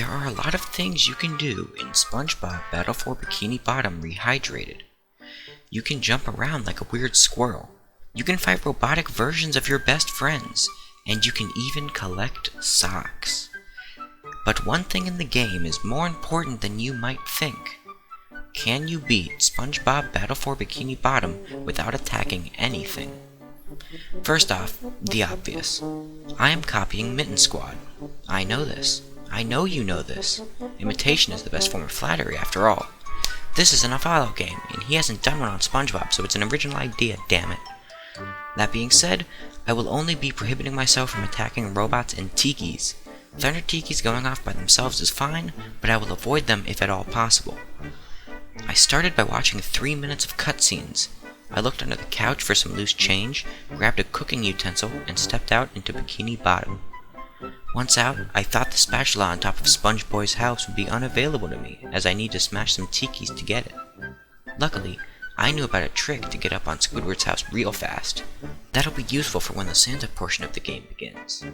There are a lot of things you can do in SpongeBob Battle for Bikini Bottom Rehydrated. You can jump around like a weird squirrel. You can fight robotic versions of your best friends. And you can even collect socks. But one thing in the game is more important than you might think. Can you beat SpongeBob Battle for Bikini Bottom without attacking anything? First off, the obvious. I am copying Mitten Squad. I know this. I know you know this. Imitation is the best form of flattery, after all. This isn't a Fallout game, and he hasn't done one on SpongeBob, so it's an original idea, damn it. That being said, I will only be prohibiting myself from attacking robots and tikis. Thunder tikis going off by themselves is fine, but I will avoid them if at all possible. I started by watching 3 minutes of cutscenes. I looked under the couch for some loose change, grabbed a cooking utensil, and stepped out into Bikini Bottom. Once out, I thought the spatula on top of SpongeBob's house would be unavailable to me, as I need to smash some tikis to get it. Luckily, I knew about a trick to get up on Squidward's house real fast. That'll be useful for when the Santa portion of the game begins.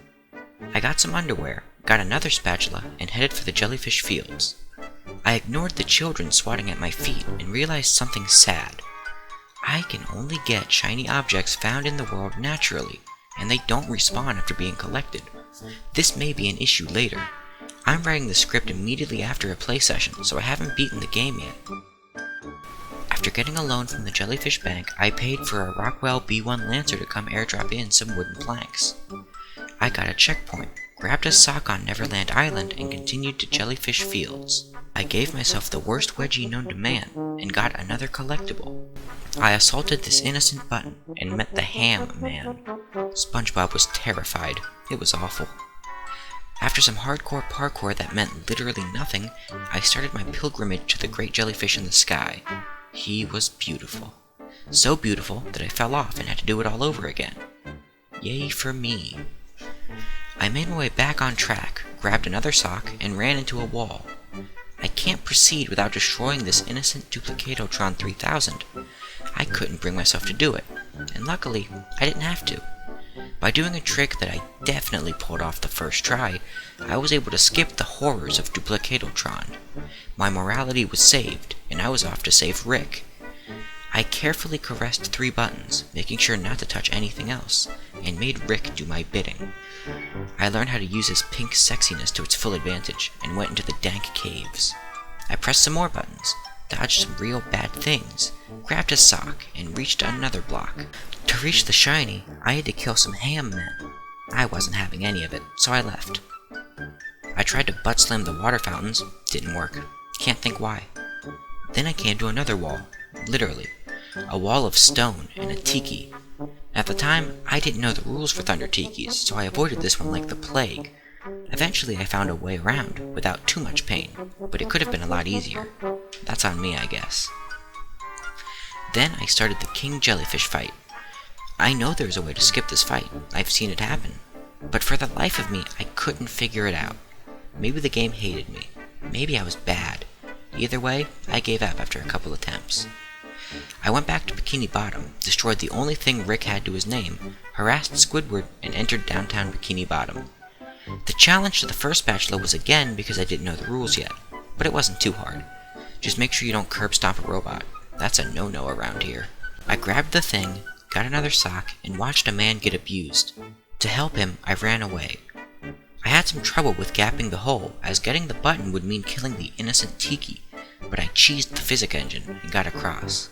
I got some underwear, got another spatula, and headed for the jellyfish fields. I ignored the children swatting at my feet and realized something sad. I can only get shiny objects found in the world naturally, and they don't respawn after being collected. This may be an issue later. I'm writing the script immediately after a play session, so I haven't beaten the game yet. After getting a loan from the Jellyfish Bank, I paid for a Rockwell B1 Lancer to come airdrop in some wooden planks. I got a checkpoint, grabbed a sock on Neverland Island, and continued to Jellyfish Fields. I gave myself the worst wedgie known to man, and got another collectible. I assaulted this innocent button, and met the Ham Man. SpongeBob was terrified. It was awful. After some hardcore parkour that meant literally nothing, I started my pilgrimage to the great jellyfish in the sky. He was beautiful. So beautiful that I fell off and had to do it all over again. Yay for me. I made my way back on track, grabbed another sock, and ran into a wall. I can't proceed without destroying this innocent Duplicatotron 3000. I couldn't bring myself to do it, and luckily, I didn't have to. By doing a trick that I definitely pulled off the first try, I was able to skip the horrors of Duplicatotron. My morality was saved, and I was off to save Rick. I carefully caressed 3 buttons, making sure not to touch anything else, and made Rick do my bidding. I learned how to use his pink sexiness to its full advantage, and went into the dank caves. I pressed some more buttons, dodged some real bad things, grabbed a sock, and reached another block. To reach the shiny, I had to kill some ham men. I wasn't having any of it, so I left. I tried to butt slam the water fountains, didn't work. Can't think why. Then I came to another wall, literally. A wall of stone and a tiki. At the time, I didn't know the rules for Thunder Tikis, so I avoided this one like the plague. Eventually I found a way around, without too much pain, but it could have been a lot easier. That's on me, I guess. Then I started the King Jellyfish fight. I know there's a way to skip this fight, I've seen it happen, but for the life of me, I couldn't figure it out. Maybe the game hated me. Maybe I was bad. Either way, I gave up after a couple attempts. I went back to Bikini Bottom, destroyed the only thing Rick had to his name, harassed Squidward, and entered downtown Bikini Bottom. The challenge to the first spatula was again because I didn't know the rules yet, but it wasn't too hard. Just make sure you don't curb stomp a robot. That's a no-no around here. I grabbed the thing, got another sock, and watched a man get abused. To help him, I ran away. I had some trouble with gapping the hole, as getting the button would mean killing the innocent Tiki, but I cheesed the physic engine and got across.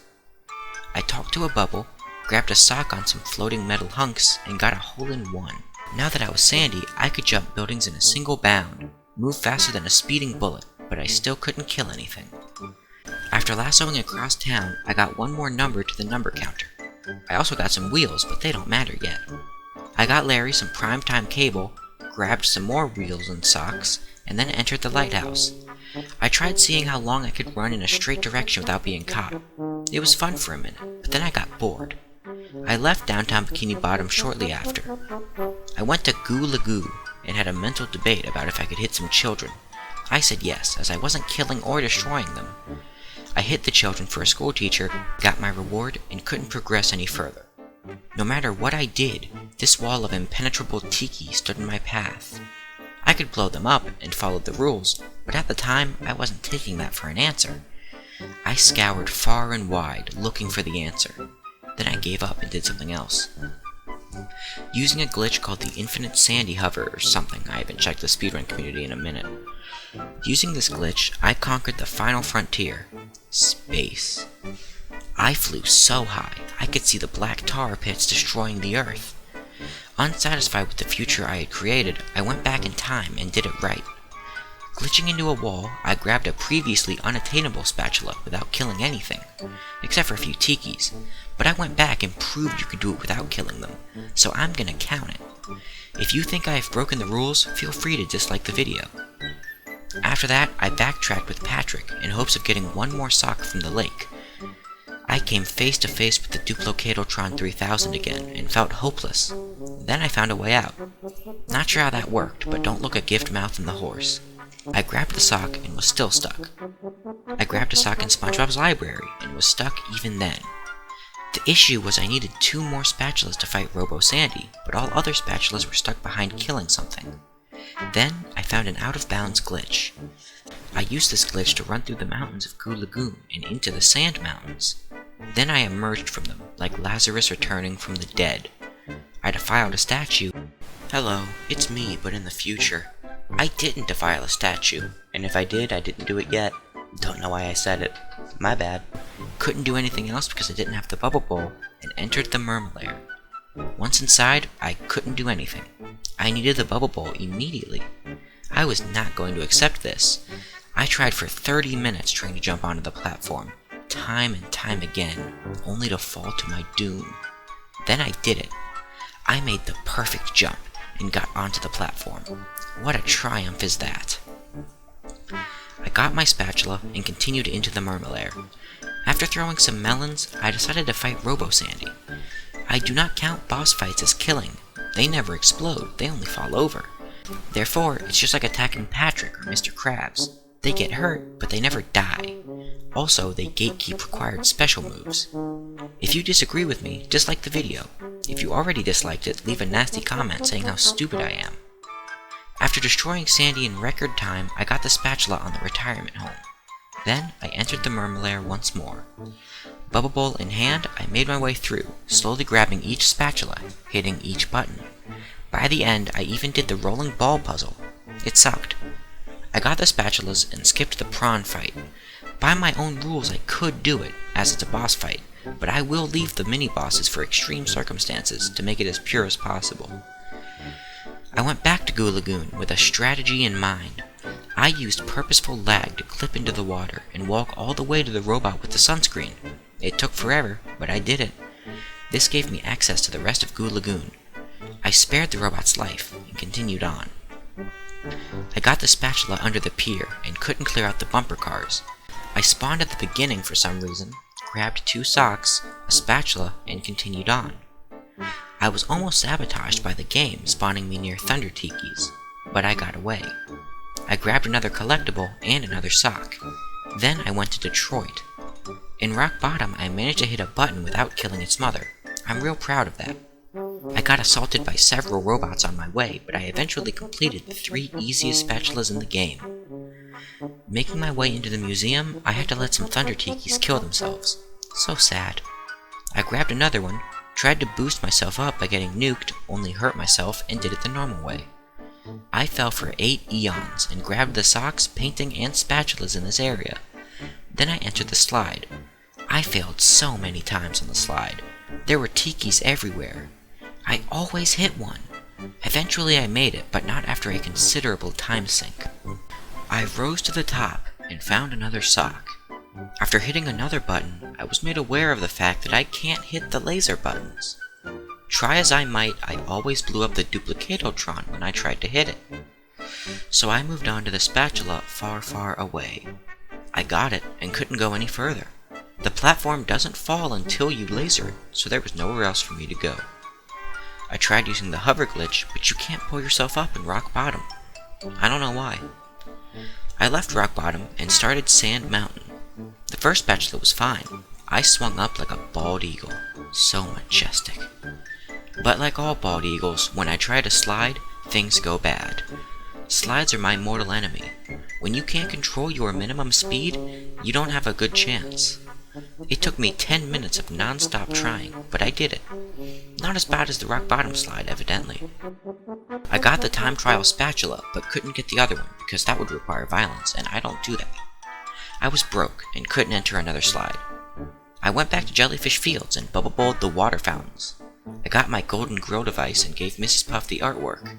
I talked to a bubble, grabbed a sock on some floating metal hunks, and got a hole-in-one. Now that I was Sandy, I could jump buildings in a single bound, move faster than a speeding bullet, but I still couldn't kill anything. After lassoing across town, I got one more number to the number counter. I also got some wheels, but they don't matter yet. I got Larry some primetime cable, grabbed some more wheels and socks, and then entered the lighthouse. I tried seeing how long I could run in a straight direction without being caught. It was fun for a minute, but then I got bored. I left downtown Bikini Bottom shortly after. I went to Goo Lagoo and had a mental debate about if I could hit some children. I said yes, as I wasn't killing or destroying them. I hit the children for a school teacher, got my reward, and couldn't progress any further. No matter what I did, this wall of impenetrable tiki stood in my path. I I could blow them up and follow the rules, but at the time, I wasn't taking that for an answer. I scoured far and wide looking for the answer. Then I gave up and did something else. Using a glitch called the Infinite Sandy Hover or something, I haven't checked the speedrun community in a minute. Using this glitch, I conquered the final frontier, space. I flew so high, I could see the black tar pits destroying the Earth. Unsatisfied with the future I had created, I went back in time and did it right. Glitching into a wall, I grabbed a previously unattainable spatula without killing anything, except for a few tikis, but I went back and proved you could do it without killing them, so I'm gonna count it. If you think I have broken the rules, feel free to dislike the video. After that, I backtracked with Patrick in hopes of getting one more sock from the lake. I came face to face with the Duplocatotron 3000 again and felt hopeless. Then I found a way out. Not sure how that worked, but don't look a gift mouth in the horse. I grabbed the sock and was still stuck. I grabbed a sock in SpongeBob's library and was stuck even then. The issue was I needed 2 more spatulas to fight Robo Sandy, but all other spatulas were stuck behind killing something. Then I found an out-of-bounds glitch. I used this glitch to run through the mountains of Goo Lagoon and into the Sand Mountains. Then I emerged from them, like Lazarus returning from the dead. I defiled a statue. Hello, it's me, but in the future. I didn't defile a statue, and if I did, I didn't do it yet. Don't know why I said it. My bad. Couldn't do anything else because I didn't have the bubble bowl, and entered the Mermalair. Once inside, I couldn't do anything. I needed the bubble bowl immediately. I was not going to accept this. I tried for 30 minutes trying to jump onto the platform, time and time again, only to fall to my doom. Then I did it. I made the perfect jump and got onto the platform. What a triumph is that! I got my spatula and continued into the Mermalair. After throwing some melons, I decided to fight Robo Sandy. I do not count boss fights as killing. They never explode, they only fall over. Therefore, it's just like attacking Patrick or Mr. Krabs. They get hurt, but they never die. Also, they gatekeep required special moves. If you disagree with me, dislike the video. If you already disliked it, leave a nasty comment saying how stupid I am. After destroying Sandy in record time, I got the spatula on the retirement home. Then, I entered the Mermalair once more. Bubble bowl in hand, I made my way through, slowly grabbing each spatula, hitting each button. By the end, I even did the rolling ball puzzle. It sucked. I got the spatulas and skipped the prawn fight. By my own rules, I could do it, as it's a boss fight, but I will leave the mini-bosses for extreme circumstances to make it as pure as possible. I went back to Goo Lagoon with a strategy in mind. I used purposeful lag to clip into the water and walk all the way to the robot with the sunscreen. It took forever, but I did it. This gave me access to the rest of Goo Lagoon. I spared the robot's life and continued on. I got the spatula under the pier and couldn't clear out the bumper cars. I spawned at the beginning for some reason, grabbed 2 socks, a spatula, and continued on. I was almost sabotaged by the game spawning me near Thunder Tikis, but I got away. I grabbed another collectible and another sock. Then I went to Detroit. In Rock Bottom, I managed to hit a button without killing its mother. I'm real proud of that. I got assaulted by several robots on my way, but I eventually completed the 3 easiest spatulas in the game. Making my way into the museum, I had to let some Thunder Tikis kill themselves. So sad. I grabbed another one, tried to boost myself up by getting nuked, only hurt myself, and did it the normal way. I fell for 8 eons and grabbed the socks, painting, and spatulas in this area. Then I entered the slide. I failed so many times on the slide. There were tikis everywhere. I always hit one. Eventually I made it, but not after a considerable time sink. I rose to the top and found another sock. After hitting another button, I was made aware of the fact that I can't hit the laser buttons. Try as I might, I always blew up the Duplocatotron when I tried to hit it. So I moved on to the spatula far, far away. I got it and couldn't go any further. The platform doesn't fall until you laser it, so there was nowhere else for me to go. I tried using the hover glitch, but you can't pull yourself up in Rock Bottom. I don't know why. I left Rock Bottom and started Sand Mountain. The first spatula was fine. I swung up like a bald eagle. So majestic. But like all bald eagles, when I try to slide, things go bad. Slides are my mortal enemy. When you can't control your minimum speed, you don't have a good chance. It took me 10 minutes of non-stop trying, but I did it. Not as bad as the rock bottom slide, evidently. I got the time trial spatula, but couldn't get the other one because that would require violence, and I don't do that. I was broke and couldn't enter another slide. I went back to Jellyfish Fields and bubble bowled the water fountains. I got my golden grill device and gave Mrs. Puff the artwork.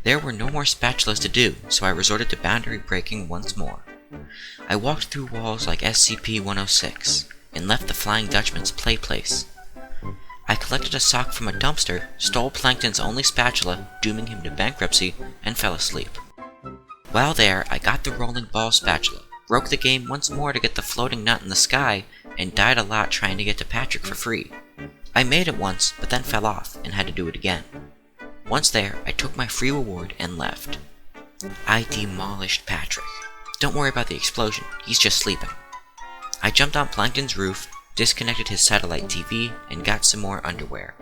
There were no more spatulas to do, so I resorted to boundary breaking once more. I walked through walls like SCP-106 and left the Flying Dutchman's play place. I collected a sock from a dumpster, stole Plankton's only spatula, dooming him to bankruptcy, and fell asleep. While there, I got the rolling ball spatula, broke the game once more to get the floating nut in the sky, and died a lot trying to get to Patrick for free. I made it once, but then fell off and had to do it again. Once there, I took my free reward and left. I demolished Patrick. Don't worry about the explosion, he's just sleeping. I jumped on Plankton's roof, disconnected his satellite TV, and got some more underwear.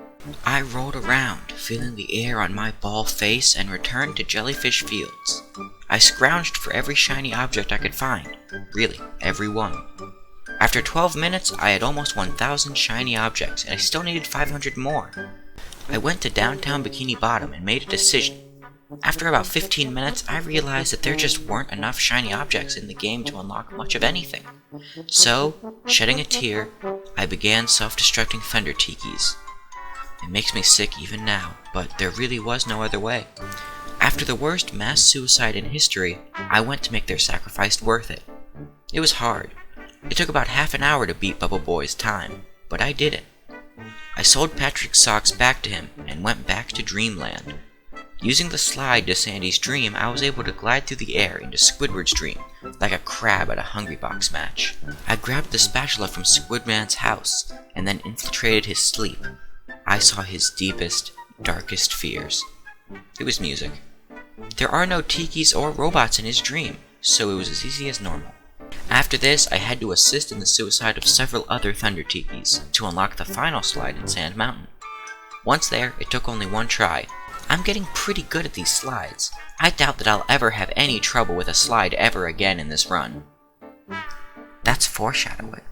I rolled around, feeling the air on my bald face, and returned to Jellyfish Fields. I scrounged for every shiny object I could find. Really, every one. After 12 minutes, I had almost 1,000 shiny objects, and I still needed 500 more. I went to downtown Bikini Bottom and made a decision. After about 15 minutes, I realized that there just weren't enough shiny objects in the game to unlock much of anything. So, shedding a tear, I began self-destructing Thunder Tikis. It makes me sick even now, but there really was no other way. After the worst mass suicide in history, I went to make their sacrifice worth it. It was hard. It took about half an hour to beat Bubble Boy's time, but I did it. I sold Patrick's socks back to him and went back to Dreamland. Using the slide to Sandy's dream, I was able to glide through the air into Squidward's dream, like a crab at a Hungry Box match. I grabbed the spatula from Squidman's house, and then infiltrated his sleep. I saw his deepest, darkest fears. It was music. There are no tikis or robots in his dream, so it was as easy as normal. After this, I had to assist in the suicide of several other Thunder Tikis to unlock the final slide in Sand Mountain. Once there, it took only one try. I'm getting pretty good at these slides. I doubt that I'll ever have any trouble with a slide ever again in this run. That's foreshadowing.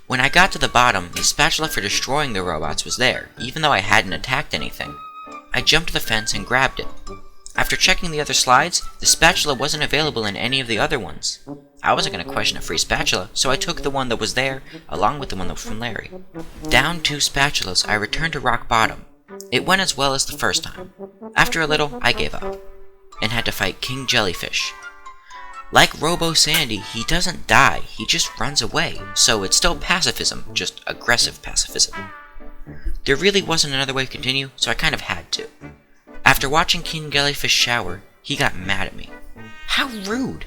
When I got to the bottom, the spatula for destroying the robots was there, even though I hadn't attacked anything. I jumped the fence and grabbed it. After checking the other slides, the spatula wasn't available in any of the other ones. I wasn't going to question a free spatula, so I took the one that was there, along with the one that was from Larry. Down 2 spatulas, I returned to rock bottom. It went as well as the first time. After a little, I gave up, and had to fight King Jellyfish. Like Robo Sandy, he doesn't die, he just runs away, so it's still pacifism, just aggressive pacifism. There really wasn't another way to continue, so I kind of had to. After watching King Jellyfish shower, he got mad at me. How rude!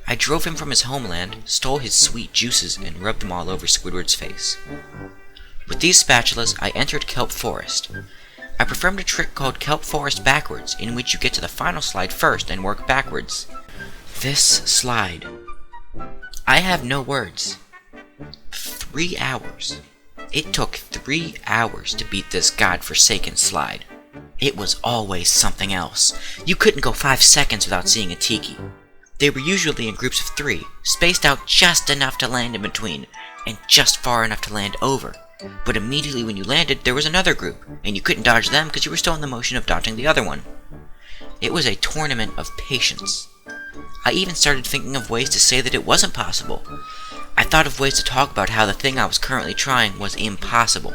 I drove him from his homeland, stole his sweet juices, and rubbed them all over Squidward's face. With these spatulas, I entered Kelp Forest. I performed a trick called Kelp Forest backwards, in which you get to the final slide first and work backwards. This slide. I have no words. 3 hours. It took 3 hours to beat this godforsaken slide. It was always something else. You couldn't go 5 seconds without seeing a tiki. They were usually in groups of 3, spaced out just enough to land in between, and just far enough to land over. But immediately when you landed, there was another group, and you couldn't dodge them because you were still in the motion of dodging the other one. It was a tournament of patience. I even started thinking of ways to say that it wasn't possible. I thought of ways to talk about how the thing I was currently trying was impossible.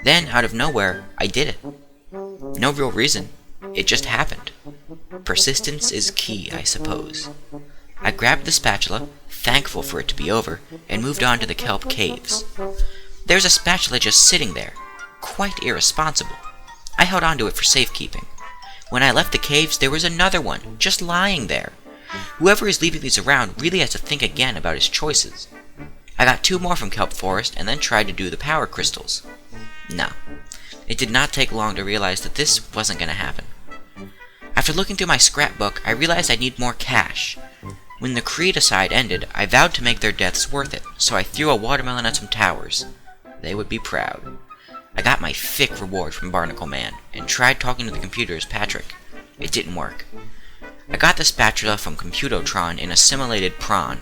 Then, out of nowhere, I did it. No real reason. It just happened. Persistence is key, I suppose. I grabbed the spatula, thankful for it to be over, and moved on to the kelp caves. There's a spatula just sitting there. Quite irresponsible. I held onto it for safekeeping. When I left the caves, there was another one, just lying there. Whoever is leaving these around really has to think again about his choices. I got 2 more from Kelp Forest and then tried to do the power crystals. No. It did not take long to realize that this wasn't going to happen. After looking through my scrapbook, I realized I need more cash. When the creed-a-side ended, I vowed to make their deaths worth it, so I threw a watermelon at some towers. They would be proud. I got my thick reward from Barnacle Man, and tried talking to the computer as Patrick. It didn't work. I got the spatula from Computotron in a simulated prawn.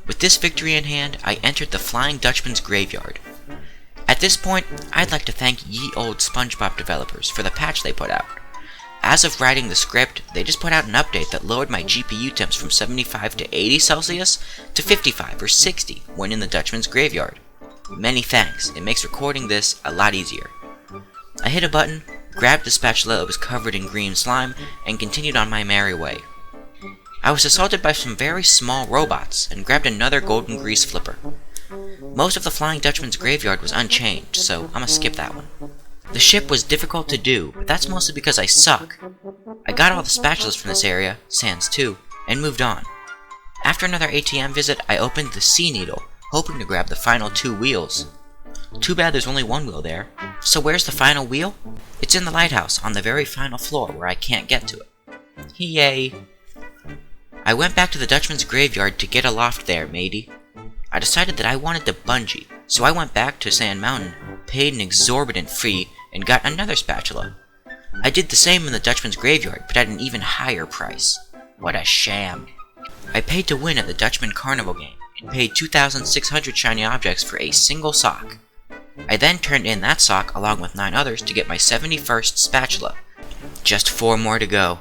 With this victory in hand, I entered the Flying Dutchman's graveyard. At this point, I'd like to thank ye old SpongeBob developers for the patch they put out. As of writing the script, they just put out an update that lowered my GPU temps from 75 to 80 Celsius to 55 or 60 when in the Dutchman's graveyard. Many thanks, it makes recording this a lot easier. I hit a button, grabbed the spatula that was covered in green slime, and continued on my merry way. I was assaulted by some very small robots, and grabbed another golden grease flipper. Most of the Flying Dutchman's graveyard was unchanged, so I'ma skip that one. The ship was difficult to do, but that's mostly because I suck. I got all the spatulas from this area, sans 2, and moved on. After another ATM visit, I opened the Sea Needle, hoping to grab the final 2 wheels. Too bad there's only 1 wheel there. So where's the final wheel? It's in the lighthouse, on the very final floor where I can't get to it. Yay! I went back to the Dutchman's graveyard to get a loft there, matey. I decided that I wanted to bungee, so I went back to Sand Mountain, paid an exorbitant fee, and got another spatula. I did the same in the Dutchman's graveyard, but at an even higher price. What a sham. I paid to win at the Dutchman Carnival game, and paid 2,600 shiny objects for a single sock. I then turned in that sock along with 9 others to get my 71st spatula. Just 4 more to go.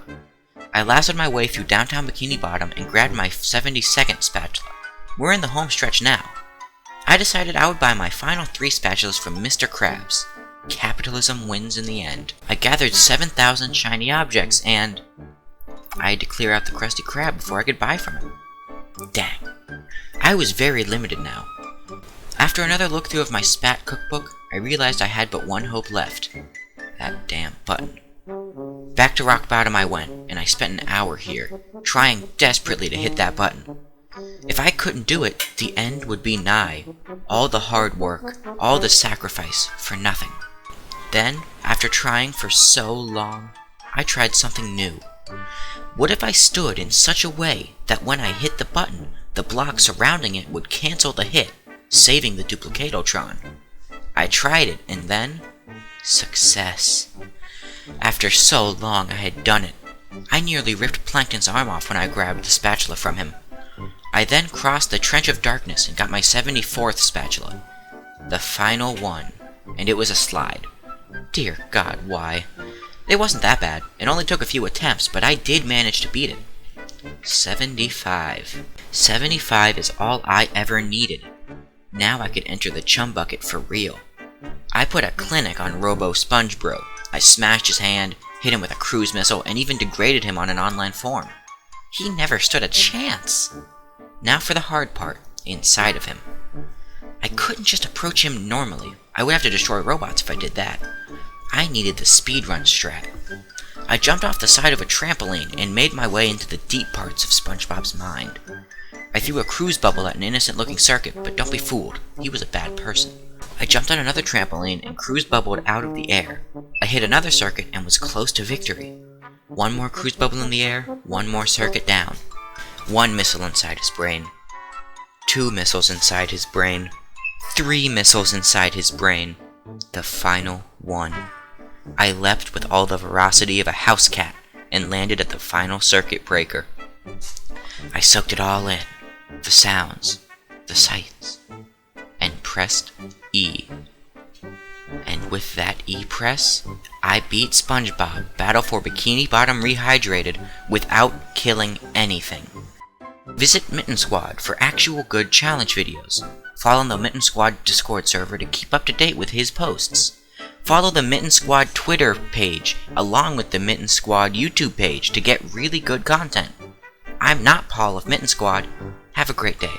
I lassoed my way through downtown Bikini Bottom and grabbed my 72nd spatula. We're in the home stretch now. I decided I would buy my final 3 spatulas from Mr. Krabs. Capitalism wins in the end. I gathered 7,000 shiny objects and I had to clear out the Krusty Krab before I could buy from him. Dang. I was very limited now. After another look through of my spat cookbook, I realized I had but one hope left. That damn button. Back to rock bottom I went, and I spent an hour here, trying desperately to hit that button. If I couldn't do it, the end would be nigh. All the hard work, all the sacrifice, for nothing. Then, after trying for so long, I tried something new. What if I stood in such a way that when I hit the button, the block surrounding it would cancel the hit, saving the Duplicatotron? I tried it, and then... success. After so long I had done it. I nearly ripped Plankton's arm off when I grabbed the spatula from him. I then crossed the Trench of Darkness and got my 74th spatula. The final one, and it was a slide. Dear God, why? It wasn't that bad. It only took a few attempts, but I did manage to beat it. 75. 75 is all I ever needed. Now I could enter the chum bucket for real. I put a clinic on Robo SpongeBro. I smashed his hand, hit him with a cruise missile, and even degraded him on an online forum. He never stood a chance. Now for the hard part, inside of him. I couldn't just approach him normally. I would have to destroy robots if I did that. I needed the speedrun strat. I jumped off the side of a trampoline and made my way into the deep parts of SpongeBob's mind. I threw a cruise bubble at an innocent-looking circuit, but don't be fooled, he was a bad person. I jumped on another trampoline and cruise bubbled out of the air. I hit another circuit and was close to victory. One more cruise bubble in the air, one more circuit down. 1 missile inside his brain. 2 missiles inside his brain. 3 missiles inside his brain. The final one. I leapt with all the ferocity of a house cat and landed at the final circuit breaker. I soaked it all in, the sounds, the sights, and pressed E. And with that E press, I beat SpongeBob Battle for Bikini Bottom Rehydrated without killing anything. Visit Mitten Squad for actual good challenge videos. Follow the Mitten Squad Discord server to keep up to date with his posts. Follow the Mitten Squad Twitter page along with the Mitten Squad YouTube page to get really good content. I'm not Paul of Mitten Squad. Have a great day.